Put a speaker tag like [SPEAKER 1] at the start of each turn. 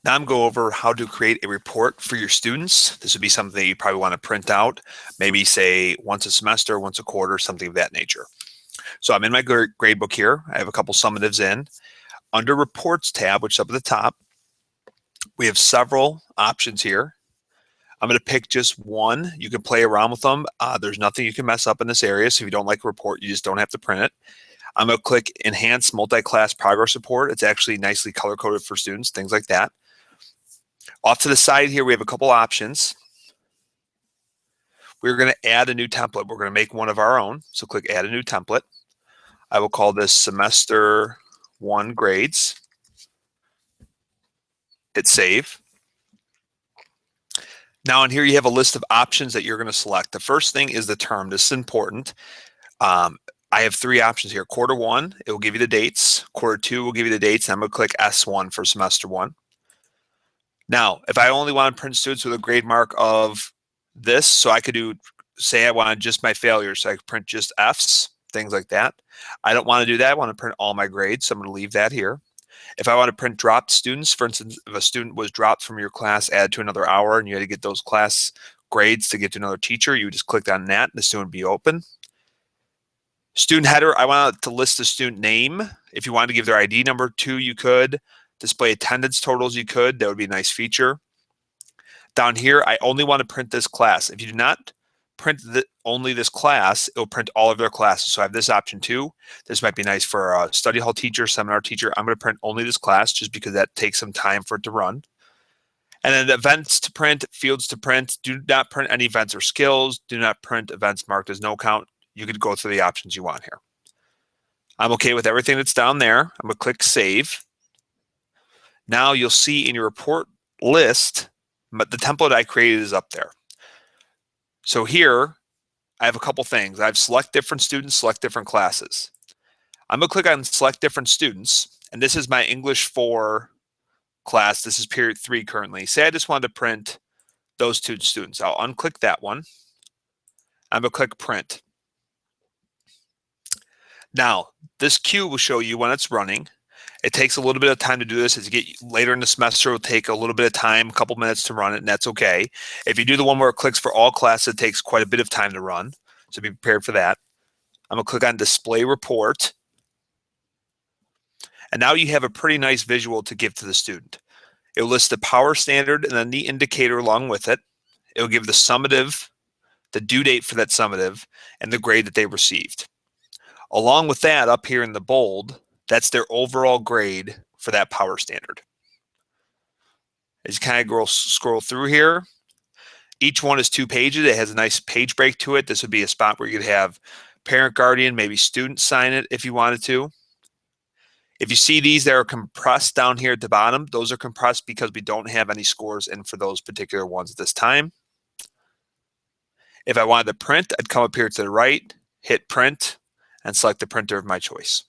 [SPEAKER 1] Now I'm going to go over how to create a report for your students. This would be something that you probably want to print out, maybe say once a semester, once a quarter, something of that nature. So I'm in my grade book here. I have a couple summatives in. Under Reports tab, which is up at the top, we have several options here. I'm going to pick just one. You can play around with them. There's nothing you can mess up in this area. So if you don't like a report, you just don't have to print it. I'm going to click Enhance Multi-Class Progress Report. It's actually nicely color-coded for students, things like that. Off to the side here, we have a couple options. We're going to add a new template. We're going to make one of our own. So click Add a New Template. I will call this Semester 1 Grades. Hit Save. Now in here you have a list of options that you're going to select. The first thing is the term. This is important. I have three options here. Quarter 1, it will give you the dates. Quarter 2 will give you the dates. And I'm going to click S1 for semester 1. Now, if I only want to print students with a grade mark of this, so I could do, say I wanted just my failures, so I could print just Fs, things like that. I don't want to do that. I want to print all my grades, so I'm going to leave that here. If I want to print dropped students, for instance, if a student was dropped from your class, added to another hour, and you had to get those class grades to get to another teacher, you would just click on that, and the student would be open. Student header, I want to list the student name. If you wanted to give their ID number too, you could. Display attendance totals, you could. That would be a nice feature. Down here, I only want to print this class. If you do not print only this class, it will print all of their classes. So I have this option too. This might be nice for a study hall teacher, seminar teacher. I'm going to print only this class just because that takes some time for it to run. And then events to print, fields to print. Do not print any events or skills. Do not print events marked as no count. You could go through the options you want here. I'm okay with everything that's down there. I'm going to click Save. Now you'll see in your report list, but the template I created is up there. So here, I have a couple things. I have select different students, select different classes. I'm going to click on select different students, and this is my English 4 class. This is period 3 currently. Say I just wanted to print those 2 students. I'll unclick that one. I'm going to click Print. Now, this queue will show you when it's running. It takes a little bit of time to do this. As you get later in the semester, it will take a little bit of time, a couple minutes to run it, and that's okay. If you do the one where it clicks for all classes, it takes quite a bit of time to run. So be prepared for that. I'm going to click on Display Report. And now you have a pretty nice visual to give to the student. It will list the power standard and then the indicator along with it. It will give the summative, the due date for that summative, and the grade that they received. Along with that, up here in the bold, that's their overall grade for that power standard. As you kind of scroll through here, each one is 2 pages. It has a nice page break to it. This would be a spot where you could have parent, guardian, maybe student sign it if you wanted to. If you see these that are compressed down here at the bottom, those are compressed because we don't have any scores in for those particular ones at this time. If I wanted to print, I'd come up here to the right, hit print, and select the printer of my choice.